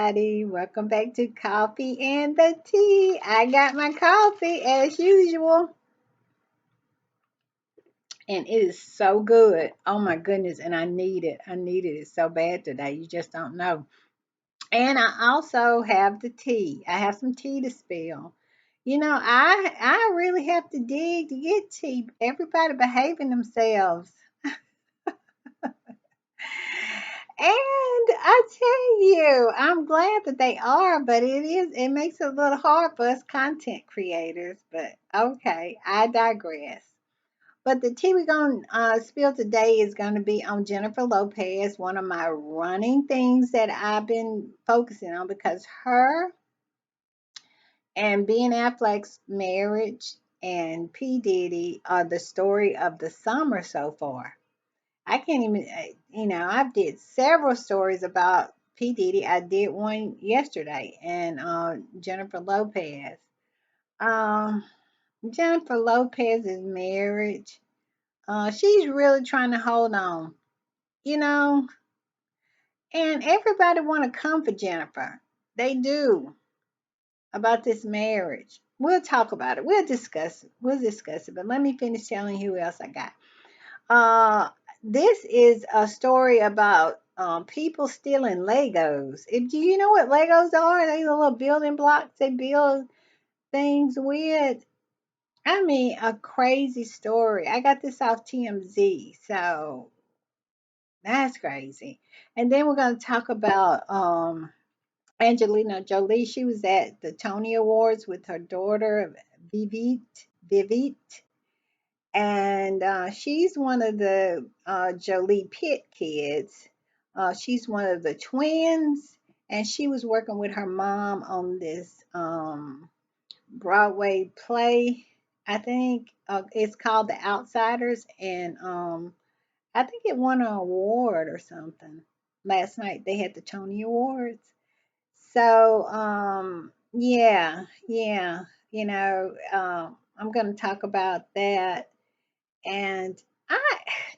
everybody. Welcome back to Coffee and the Tea. I got my coffee as usual, and it is so good. Oh my goodness, and I need it. I needed it so bad today. You just don't know. And I also have the tea. I have some tea to spill. I really have to dig to get tea. Everybody behaving themselves. And I tell you, I'm glad that they are, but it makes it a little hard for us content creators. But okay, I digress. But the tea we're going to spill today is going to be on Jennifer Lopez, one of my running things that I've been focusing on because her and Ben Affleck's marriage and P. Diddy are the story of the summer so far. I can't even, I've did several stories about P. Diddy. I did one yesterday and Jennifer Lopez. Um, Jennifer Lopez's marriage, she's really trying to hold on, you know, and everybody want to come for Jennifer. They do about this marriage. We'll talk about it. We'll discuss it. We'll discuss it. But let me finish telling you who else I got. Uh, this is a story about people stealing Legos. Do you know what Legos are? They little building blocks they build things with. I mean, a crazy story. I got this off TMZ, so that's crazy. And then we're going to talk about Angelina Jolie. She was at the Tony Awards with her daughter, Vivit. Vivit. And she's one of the Jolie Pitt kids. She's one of the twins, and she was working with her mom on this Broadway play. I think it's called The Outsiders, and I think it won an award or something. Last night they had the Tony Awards. So yeah, I'm going to talk about that. And I,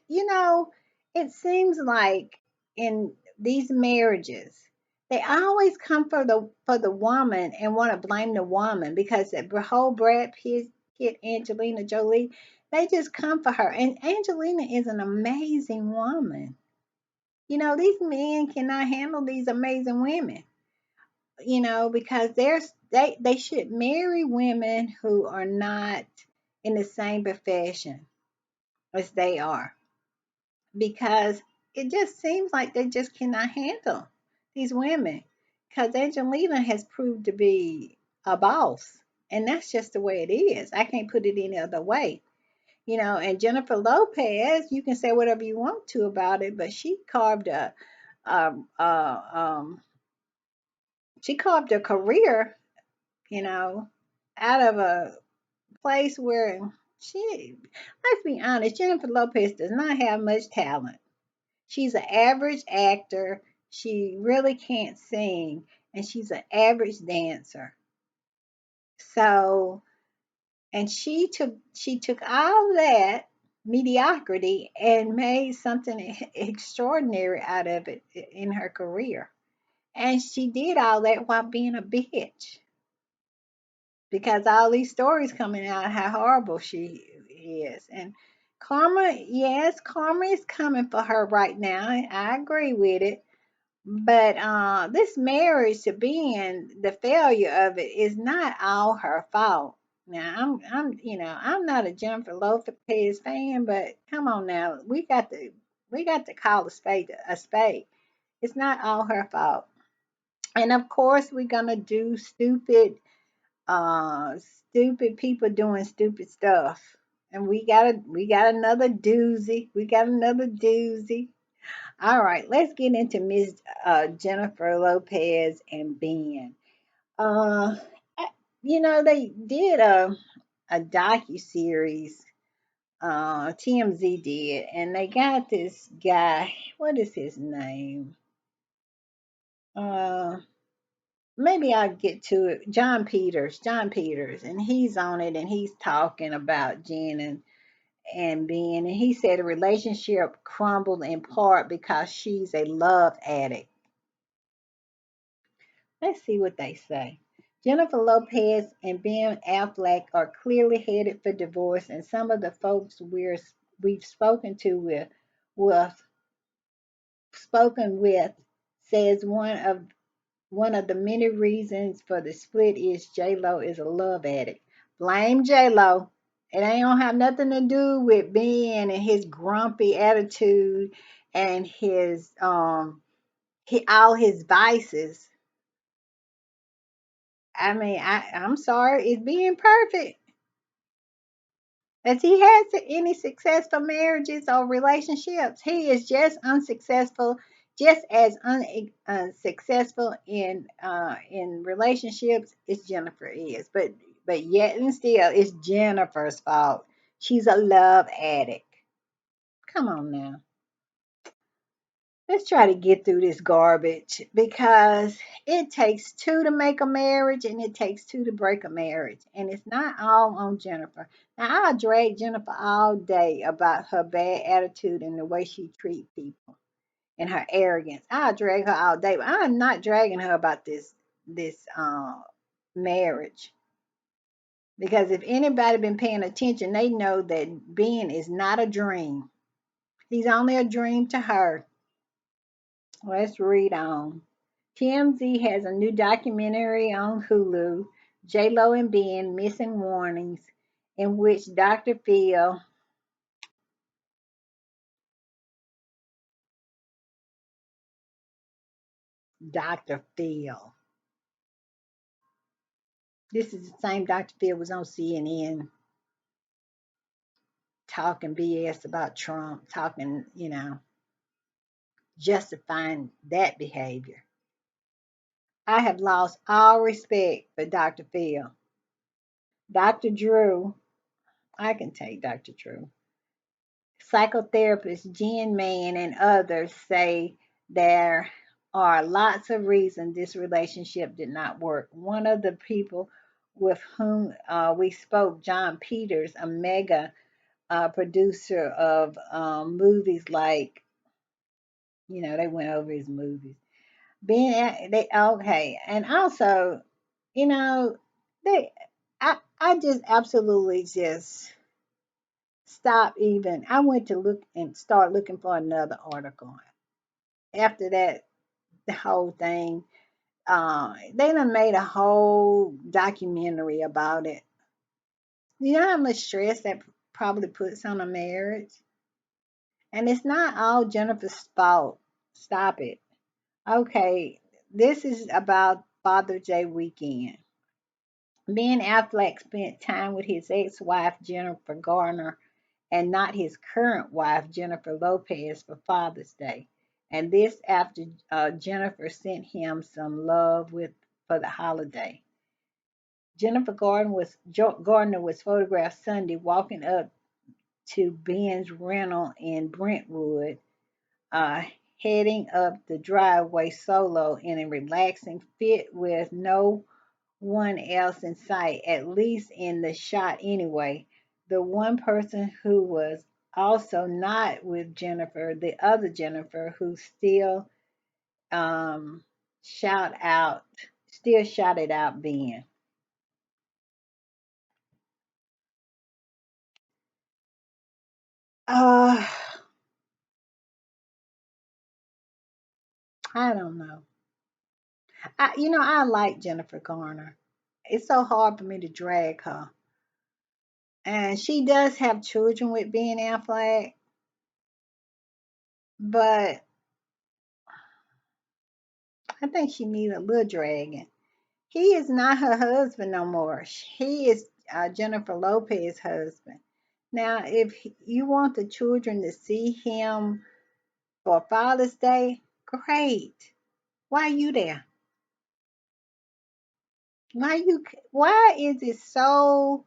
you know, it seems like in these marriages, they always come for the woman and want to blame the woman because the whole Brad Pitt, Angelina Jolie, they just come for her. And Angelina is an amazing woman. These men cannot handle these amazing women. Because they should marry women who are not in the same profession as they are because it just seems like they just cannot handle these women because Angelina has proved to be a boss, and that's just the way it is. I can't put it any other way. And Jennifer Lopez, you can say whatever you want to about it, but a, a um she carved a career, you know, out of a place where let's be honest, Jennifer Lopez does not have much talent. She's an average actor. She really can't sing, and she's an average dancer. So, and she took all that mediocrity and made something extraordinary out of it in her career. And she did all that while being a bitch because all these stories coming out how horrible she is. And karma, yes, karma is coming for her right now. I agree with it. But this marriage to Ben, the failure of it is not all her fault. Now I'm not a Jennifer Lopez fan, but come on now, we got to call a spade a spade. It's not all her fault. And of course, we're gonna do stupid people doing stupid stuff. And we got another doozy. We got another doozy. All right, let's get into Miss Jennifer Lopez and Ben. Uh, they did a docu series. TMZ did, and they got this guy. What is his name? Uh, Maybe I'll get to it. John Peters. John Peters, and he's on it, and he's talking about Jen and Ben, and he said a relationship crumbled in part because she's a love addict. Let's see what they say. Jennifer Lopez and Ben Affleck are clearly headed for divorce, and some of the folks we've with spoken with says one of the many reasons for the split is Lo is a love addict. Blame Lo. It ain't gonna have nothing to do with Ben and his grumpy attitude and all his vices. I mean, I'm sorry, is being perfect. As he has any successful marriages or relationships, he is just unsuccessful, just as unsuccessful in relationships as Jennifer is. But yet and still, it's Jennifer's fault. She's a love addict. Come on now. Let's try to get through this garbage because it takes two to make a marriage and it takes two to break a marriage. And it's not all on Jennifer. Now, I'll drag Jennifer all day about her bad attitude and the way she treats people and her arrogance. I'll drag her all day, but I'm not dragging her about this marriage. Because if anybody been paying attention, they know that Ben is not a dream. He's only a dream to her. Let's read on. TMZ has a new documentary on Hulu, J-Lo and Ben Missing Warnings, in which Dr. Phil, this is the same Dr. Phil was on CNN talking BS about Trump, talking, justifying that behavior. I have lost all respect for Dr. Phil. Dr. Drew, I can take Dr. Drew. Psychotherapists Jen Mann and others say there are lots of reasons this relationship did not work. One of the people with whom we spoke, John Peters, a mega producer of movies like, they went over his movies. They okay, and also, you know, they, I just absolutely just stop even. I went to look and start looking for another article. After that, the whole thing, they done made a whole documentary about it. You know how much stress that probably puts on a marriage? And it's not all Jennifer's fault. Stop it. Okay, this is about Father's Day weekend. Ben Affleck spent time with his ex-wife Jennifer Garner and not his current wife, Jennifer Lopez, for Father's Day. And this after Jennifer sent him some love for the holiday. Gardner was photographed Sunday walking up to Ben's rental in Brentwood, uh, heading up the driveway solo in a relaxing fit with no one else in sight, at least in the shot anyway. The one person who was also not with Jennifer, the other Jennifer, who um, shout out, still shouted out Ben. Uh, I don't know. I like Jennifer Garner. It's so hard for me to drag her. And she does have children with Ben Affleck, but I think she needs a little dragging. He is not her husband no more. He is Jennifer Lopez's husband. Now, if you want the children to see him for Father's Day, great. Why are you there? Why is it so?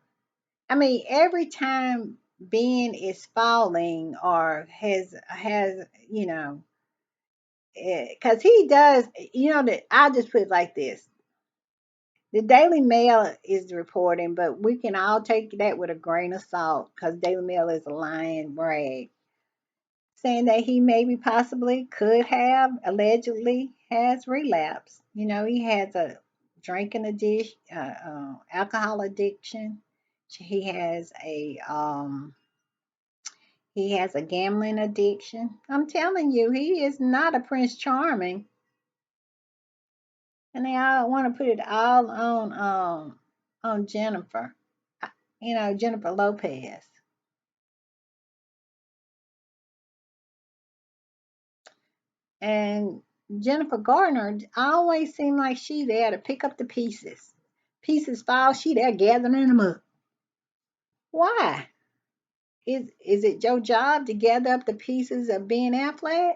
I mean, every time Ben is falling or has because he does, that I'll just put it like this. The Daily Mail is reporting, but we can all take that with a grain of salt because Daily Mail is a lying rag. saying that he maybe possibly could have allegedly has relapse. He has a drinking addiction, alcohol addiction. He has a gambling addiction. I'm telling you, he is not a Prince Charming, and they all want to put it all on Jennifer. Jennifer Lopez. And Jennifer Gardner always seemed like she there to pick up the pieces. Pieces fall, she there gathering them up. Why? Is it your job to gather up the pieces of Ben Affleck?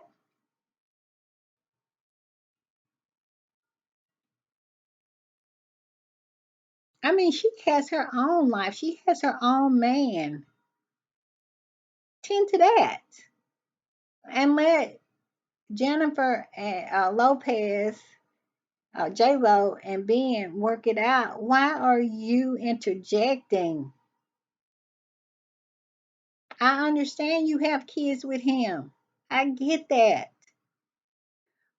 I mean, she has her own life. She has her own man. Tend to that. And let Jennifer and Lopez, J-Lo and Ben work it out. Why are you interjecting? I understand you have kids with him. I get that.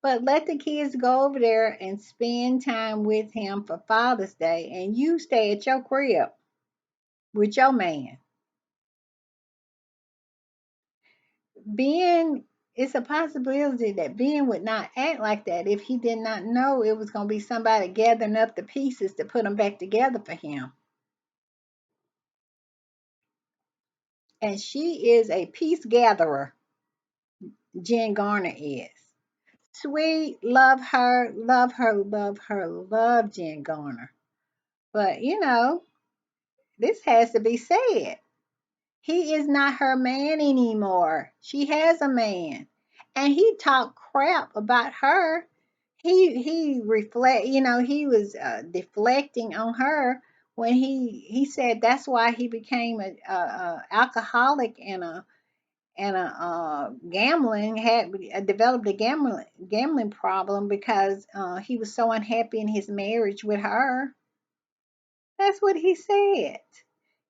But let the kids go over there and spend time with him for Father's Day, and you stay at your crib with your man. Ben, it's a possibility that Ben would not act like that if he did not know it was going to be somebody gathering up the pieces to put them back together for him. And she is a peace gatherer, Jen Garner is. Sweet, love her, love her, love her, love Jen Garner. But this has to be said. He is not her man anymore. She has a man. And he talked crap about her. He was deflecting on her when he said that's why he became a alcoholic and a gambling had developed a gambling problem because he was so unhappy in his marriage with her. That's what he said.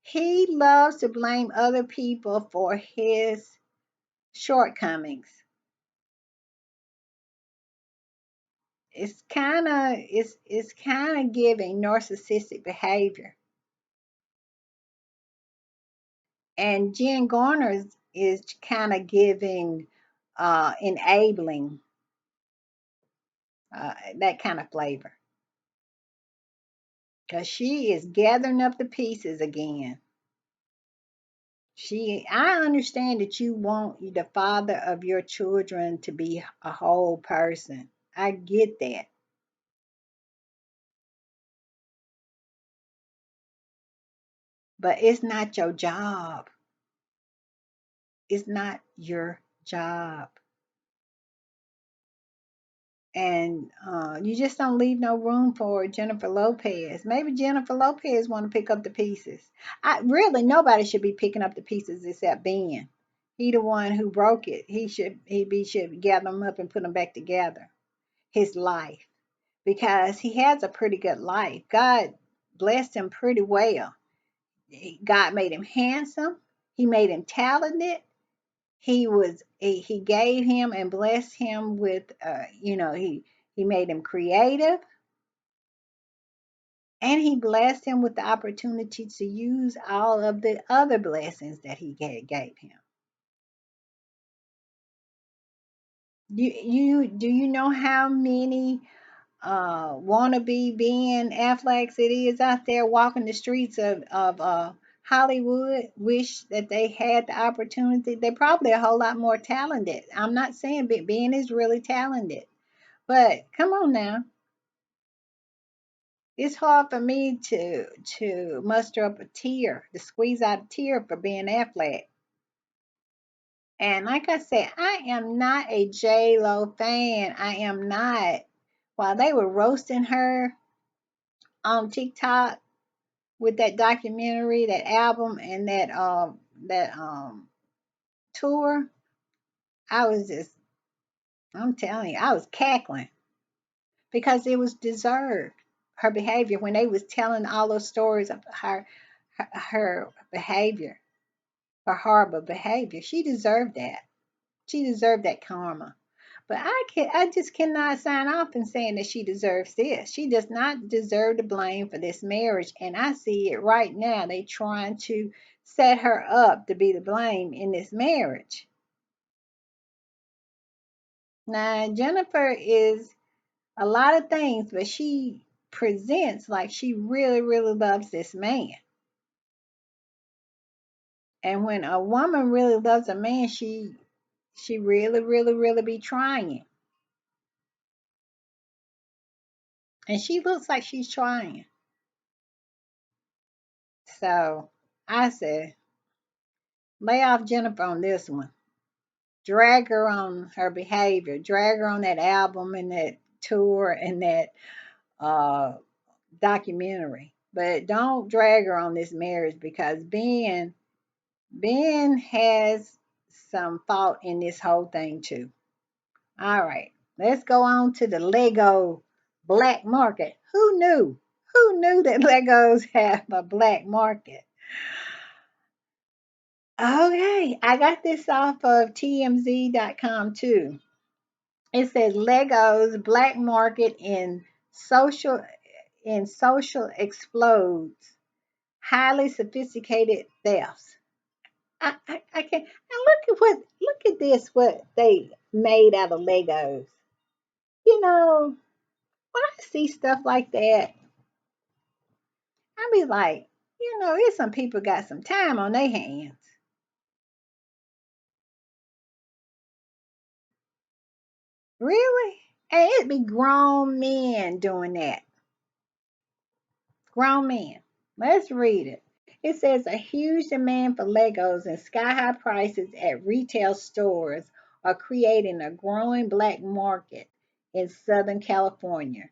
He loves to blame other people for his shortcomings. It's kind of giving narcissistic behavior. And Jen Garner is kind of giving enabling that kind of flavor. Because she is gathering up the pieces again. I understand that you want the father of your children to be a whole person. I get that. But it's not your job. It's not your job. And you just don't leave no room for Jennifer Lopez. Maybe Jennifer Lopez want to pick up the pieces. Really nobody should be picking up the pieces except Ben. He the one who broke it. He should gather them up and put them back together. His life, because he has a pretty good life. God blessed him pretty well. God made him handsome. He made him talented. He gave him and blessed him with he made him creative, and he blessed him with the opportunity to use all of the other blessings that he gave him. Do you know how many wannabe Ben Afflecks it is out there walking the streets of Hollywood? Wish that they had the opportunity. They're probably a whole lot more talented. I'm not saying Ben is really talented, but come on now. It's hard for me to muster up a tear, to squeeze out a tear for Ben Affleck. And like I said, I am not a J Lo fan. I am not. While they were roasting her on TikTok with that documentary, that album, and that tour, I was just, I'm telling you, I was cackling because it was deserved. Her behavior when they was telling all those stories of her behavior, her horrible behavior, she deserved that. She deserved that karma. But I just cannot sign off and saying that she deserves this. She does not deserve the blame for this marriage. And I see it right now. They trying to set her up to be the blame in this marriage. Now Jennifer is a lot of things, but she presents like she really, really loves this man. And when a woman really loves a man, she really, really, really be trying. And she looks like she's trying. So I said, lay off Jennifer on this one. Drag her on her behavior. Drag her on that album and that tour and that uh, documentary. But don't drag her on this marriage because Ben has some fault in this whole thing too. All right, let's go on to the Lego black market. Who knew? Who knew that Legos have a black market? Okay, I got this off of TMZ.com too. It says Legos black market social social explodes. Highly sophisticated thefts. I can't. And look at this what they made out of Legos. You know, when I see stuff like that, I be like, there's some people got some time on their hands. Really? And it be grown men doing that. Grown men. Let's read it. It says a huge demand for Legos and sky high prices at retail stores are creating a growing black market in Southern California,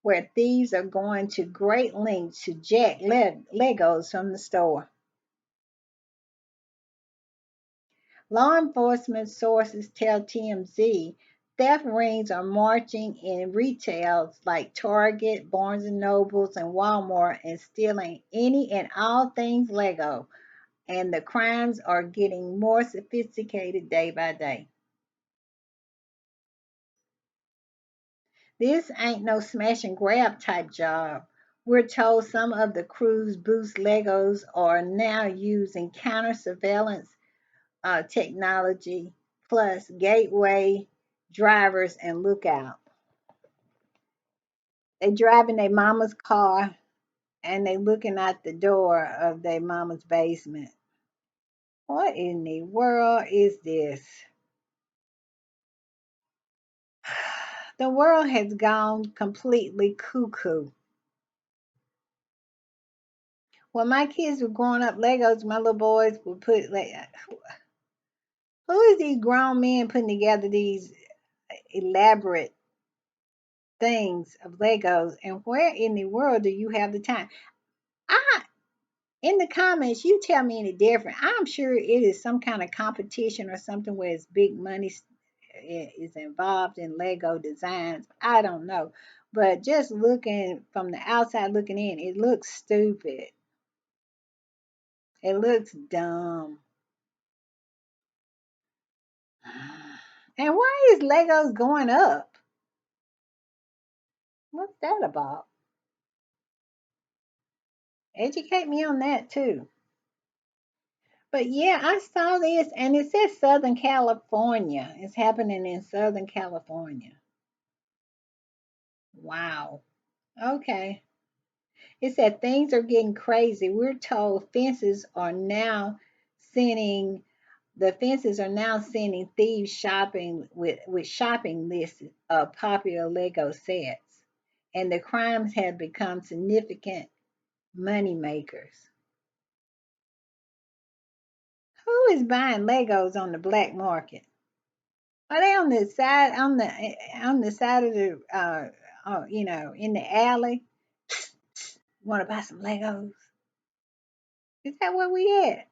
where thieves are going to great lengths to jack Legos from the store. Law enforcement sources tell TMZ theft rings are marching in retails like Target, Barnes and Nobles, and Walmart and stealing any and all things Lego. And the crimes are getting more sophisticated day by day. This ain't no smash and grab type job. We're told some of the crew's boost Legos are now using counter surveillance technology plus gateway drivers and lookout. They driving their mama's car and they looking out the door of their mama's basement. What in the world is this? The world has gone completely cuckoo. When my kids were growing up, Legos, my little boys would put like, who is these grown men putting together these elaborate things of Legos, and where in the world do you have the time? I In the comments, you tell me any different. I'm sure it is some kind of competition or something where it's big money is involved in Lego designs. I don't know, but just looking from the outside looking in, it looks stupid. It looks dumb. And why is Legos going up? What's that about? Educate me on that too. But yeah, I saw this and it says Southern California. It's happening in Southern California. Wow. Okay. It said things are getting crazy. We're told sending fences are now sending thieves shopping with shopping lists of popular Lego sets. And the crimes have become significant money makers. Who is buying Legos on the black market? Are they on the side of the in the alley? Want to buy some Legos? Is that where we at?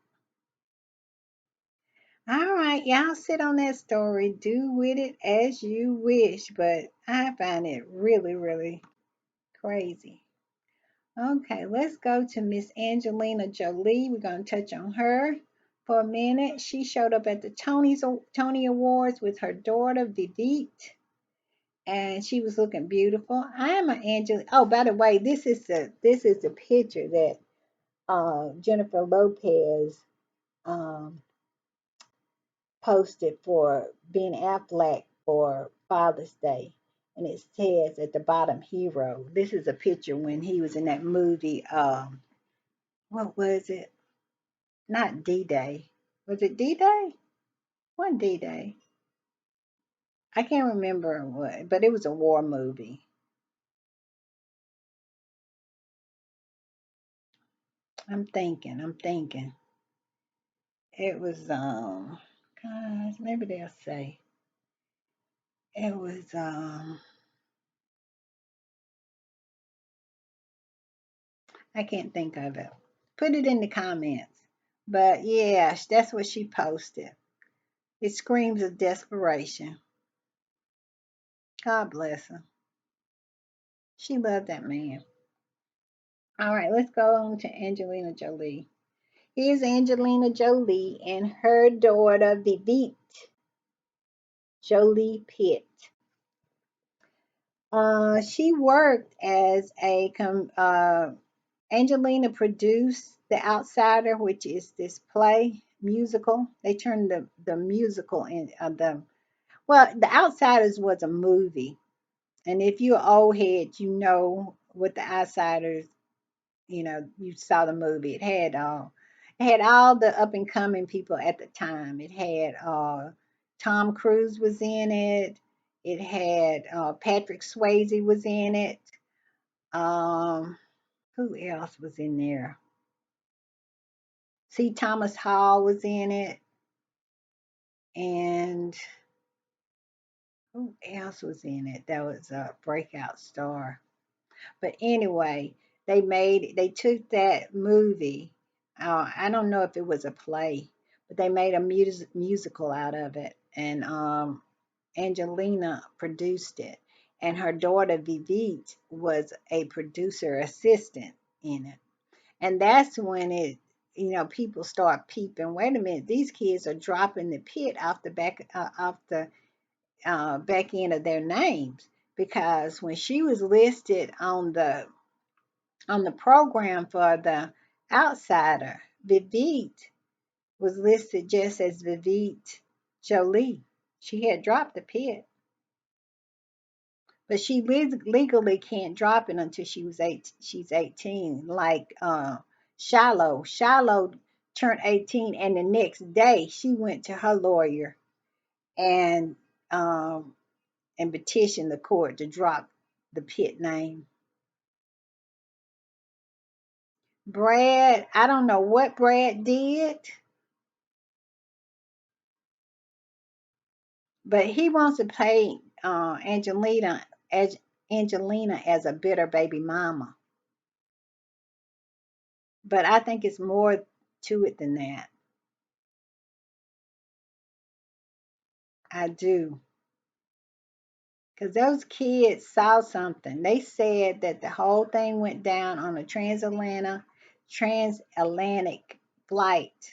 All right, y'all sit on that story. Do with it as you wish, but I find it really, really crazy. Okay, let's go to Miss Angelina Jolie. We're going to touch on her for a minute. She showed up at the Tony Awards with her daughter Vivite, and she was looking beautiful. I am an Angela. Oh, by the way, this is the picture that Jennifer Lopez um, posted for Ben Affleck for Father's Day. And it says at the bottom, hero. This is a picture when he was in that movie. What was it? Not D Day. Was it D Day? What D Day? I can't remember what, but it was a war movie. I'm thinking. It was gosh, maybe they'll say it was I can't think of it. Put it in the comments. But yeah, that's what she posted. It screams of desperation. God bless her. She loved that man. All right, let's go on to Angelina Jolie. Here's Angelina Jolie and her daughter Vivite Jolie Pitt. She worked as Angelina produced The Outsider, which is this play musical. They turned the musical in The Outsiders was a movie, and if you're old head, you know what The Outsiders. You saw the movie. It had all the up and coming people at the time. It had Tom Cruise was in it. It had Patrick Swayze was in it. Um, who else was in there? See, Thomas Hall was in it, and who else was in it? That was a breakout star. But anyway, they took that movie. I don't know if it was a play, but they made a musical out of it, and Angelina produced it, and her daughter Vivite was a producer assistant in it. And that's when people start peeping. Wait a minute, these kids are dropping the pit off the back end of their names, because when she was listed on the program for The Outsider, Vivite was listed just as Vivite Jolie. She had dropped the pit, but she legally can't drop it until she's 18. Like Shiloh. Shiloh turned 18, and the next day she went to her lawyer and um, and petitioned the court to drop the pit name. Brad, I don't know what Brad did, but he wants to play as Angelina as a bitter baby mama. But I think it's more to it than that. I do. Because those kids saw something. They said that the whole thing went down on a transatlantic flight.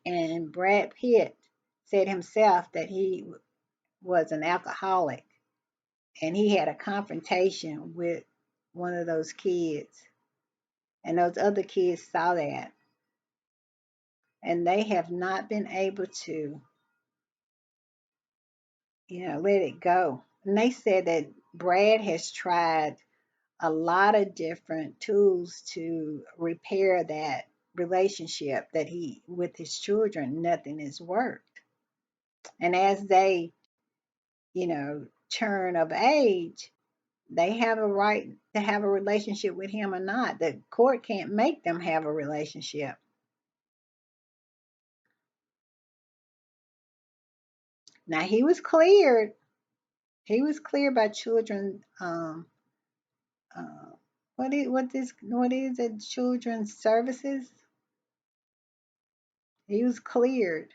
And Brad Pitt said himself that he was an alcoholic, and he had a confrontation with one of those kids. And those other kids saw that. And they have not been able to, let it go. And they said that Brad has tried a lot of different tools to repair that relationship that he with his children. Nothing has worked. And as they, turn of age, they have a right to have a relationship with him or not. The court can't make them have a relationship. Now he was cleared. He was cleared by children. Uh, what is it? Children's services. He was cleared,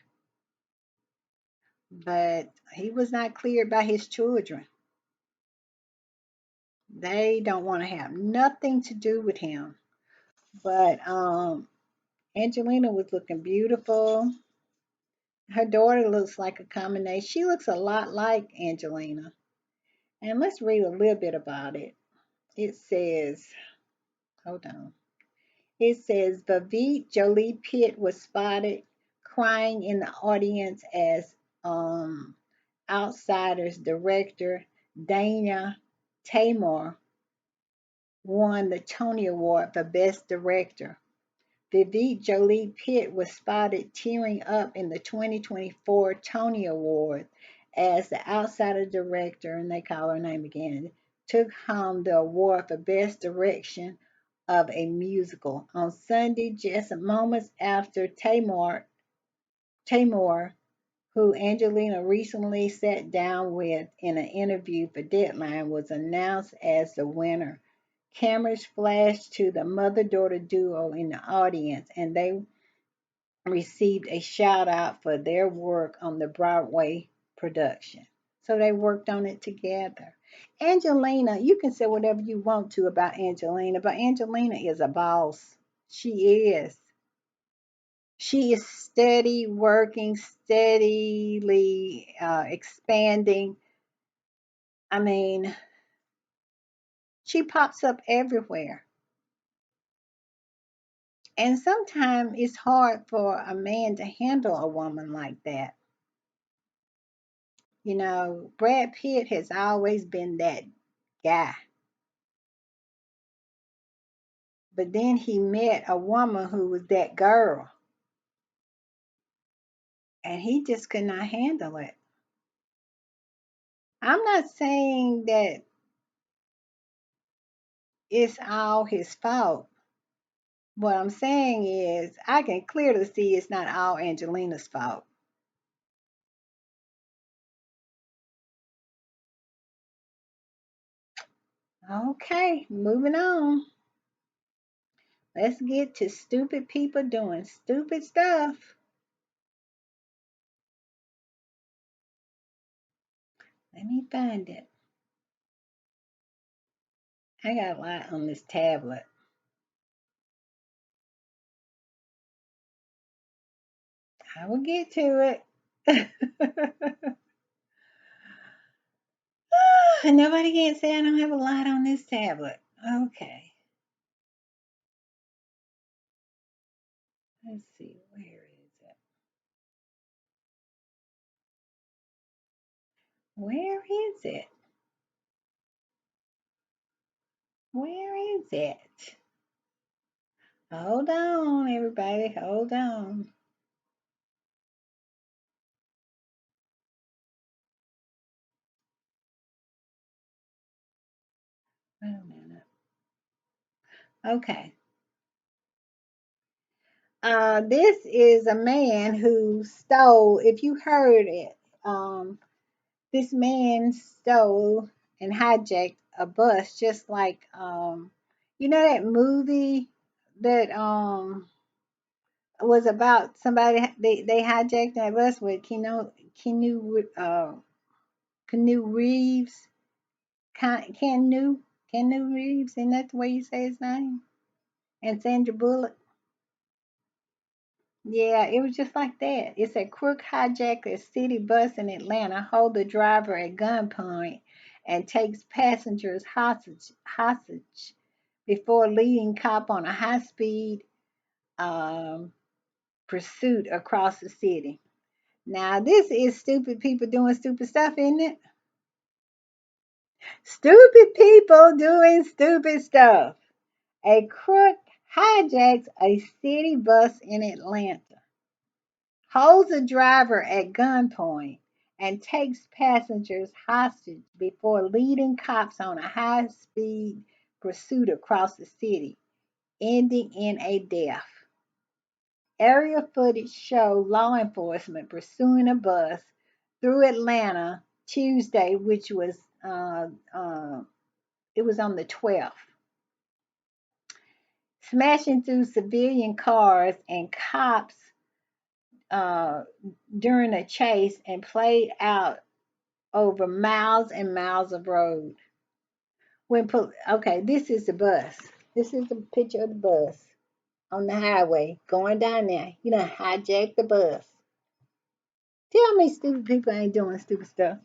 but he was not cleared by his children. They don't want to have nothing to do with him. But Angelina was looking beautiful. Her daughter looks like a combination. She looks a lot like Angelina. And let's read a little bit about it. It says, hold on. It says, Vivek Jolie Pitt was spotted crying in the audience as Outsiders director Dana Tamor won the Tony Award for Best Director. Vivek Jolie Pitt was spotted tearing up in the 2024 Tony Award as the outsider director, and they call her name again, took home the award for Best Direction of a Musical on Sunday, just moments after Tamor, who Angelina recently sat down with in an interview for Deadline, was announced as the winner. Cameras flashed to the mother daughter duo in the audience, and they received a shout out for their work on the Broadway production. So they worked on it together. Angelina, you can say whatever you want to about Angelina, but Angelina is a boss. She is. She is steady working, steadily expanding. I mean, she pops up everywhere. And sometimes it's hard for a man to handle a woman like that. You know, Brad Pitt has always been that guy. But then he met a woman who was that girl, and he just could not handle it. I'm not saying that it's all his fault. What I'm saying is, I can clearly see it's not all Angelina's fault. Okay, moving on. Let's get to stupid people doing stupid stuff. Let me find it. I got a lot on this tablet. I will get to it. And nobody can say I don't have a lot on this tablet. Okay. Let's see. Where is it? Where is it? Where is it? Hold on, everybody. Hold on. Wait a minute. Okay. This is a man who stole, if you heard it, this man stole and hijacked a bus just like, you know that movie that was about somebody, they hijacked that bus with Canoe Reeves, Canoe Reeves, isn't that the way you say his name? And Sandra Bullock. Yeah, it was just like that. It's a crook hijacked a city bus in Atlanta, hold the driver at gunpoint, and takes passengers hostage before leading cop on a high speed um, pursuit across the city. Now, this is stupid people doing stupid stuff, isn't it? Stupid people doing stupid stuff. A crook hijacks a city bus in Atlanta, holds a driver at gunpoint, and takes passengers hostage before leading cops on a high speed pursuit across the city, ending in a death. Aerial footage showed law enforcement pursuing a bus through Atlanta Tuesday, which was it was on the 12th, smashing through civilian cars and cops uh, during a chase and played out over miles and miles of road. Okay, this is the bus. This is the picture of the bus. on the highway going down there. You know, hijack the bus. Tell me stupid people ain't doing stupid stuff.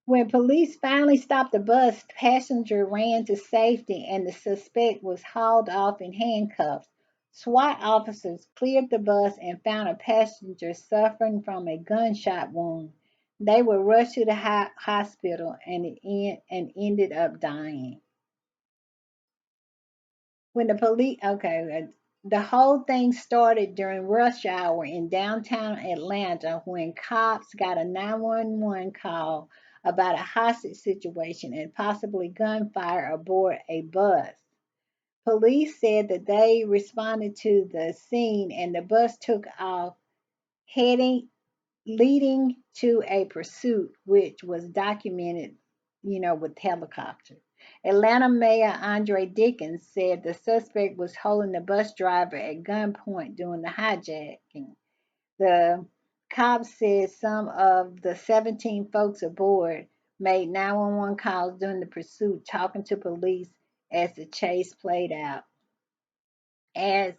When police finally stopped the bus, passenger ran to safety and the suspect was hauled off in handcuffs. SWAT officers cleared the bus and found a passenger suffering from a gunshot wound. They were rushed to the hospital and ended up dying. When the police, okay, the whole thing started during rush hour in downtown Atlanta when cops got a 911 call about a hostage situation and possibly gunfire aboard a bus. Police said that they responded to the scene and the bus took off, heading leading to a pursuit which was documented, with helicopters. Atlanta Mayor Andre Dickens said the suspect was holding the bus driver at gunpoint during the hijacking. The cops said some of the 17 folks aboard made 911 calls during the pursuit, talking to police as the chase played out. As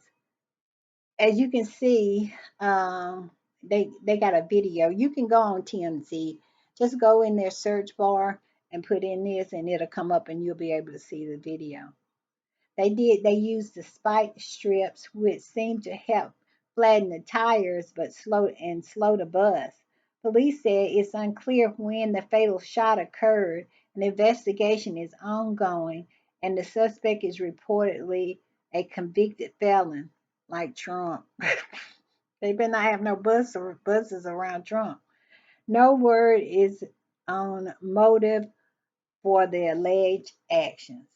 as you can see, they got a video. You can go on TMZ. Just go in their search bar and put in this, and it'll come up, and you'll be able to see the video. They used the spike strips, which seemed to help flatten the tires, but slow the bus. Police said it's unclear when the fatal shot occurred. An investigation is ongoing, and the suspect is reportedly a convicted felon, like Trump. They better not have no buses around Trump. No word is on motive for the alleged actions.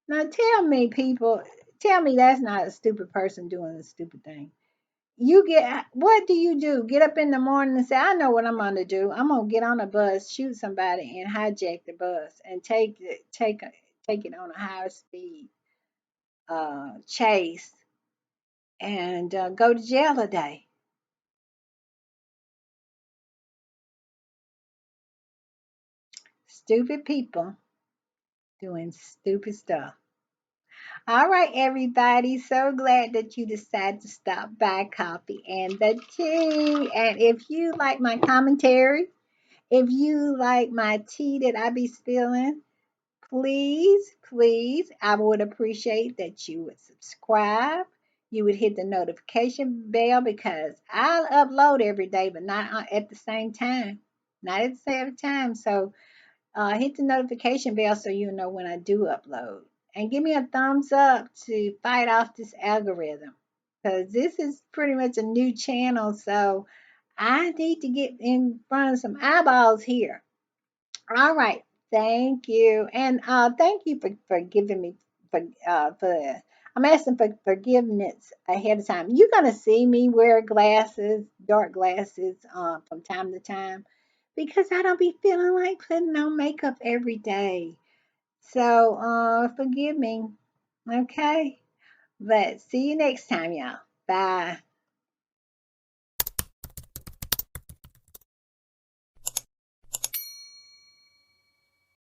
Now tell me, people, tell me that's not a stupid person doing a stupid thing. What do you do? Get up in the morning and say, I know what I'm gonna do. I'm gonna get on a bus, shoot somebody, and hijack the bus and take it on a higher speed chase and go to jail a day. Stupid people doing stupid stuff. All right, everybody. So glad that you decided to stop by Coffee and the Tea. And if you like my commentary, if you like my tea that I be spilling, please, I would appreciate that you would subscribe. You would hit the notification bell because I'll upload every day, but not at the same time. Not at the same time. So hit the notification bell so you know when I do upload. And give me a thumbs up to fight off this algorithm because this is pretty much a new channel. So I need to get in front of some eyeballs here. All right. Thank you. And thank you for giving me for I'm asking for forgiveness ahead of time. You're gonna see me wear glasses, dark glasses, from time to time because I don't be feeling like putting on makeup every day. So forgive me. Okay. But see you next time, y'all. Bye.